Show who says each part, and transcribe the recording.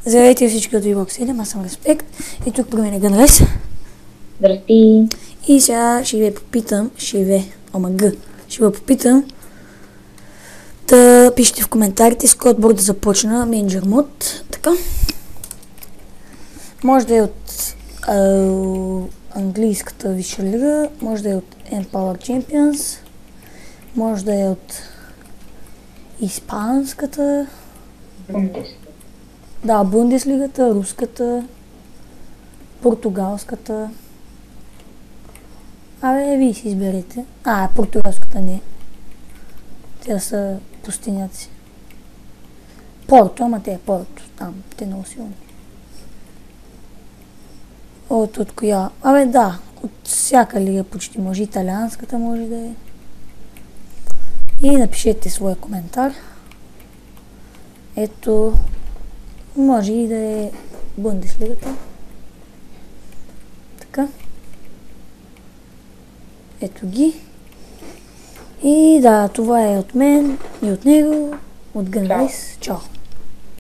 Speaker 1: Здравейте всички от Vbox 7, аз съм Респект и тук при мен е Гънрес.
Speaker 2: Здрасти!
Speaker 1: И сега ще ви попитам, ще ви попитам да пишете в коментарите с кой отбор да започна Manager Mode, така. Може да е от английската висша лига, може да е от Empower Champions, може да е от испанската, да, Бундеслигата, руската, португалската. Абе, вие си изберете. Португалската не. Те са пустиняци. Порто, ама те е Порто. Там, те много силни. От коя? Абе, да. От всяка лига почти може. Италианската може да е. И напишете своя коментар. Ето, може и да е Бундеслигата. Така. Ето ги. И да, това е от мен и от него, от Гънрес. Чао!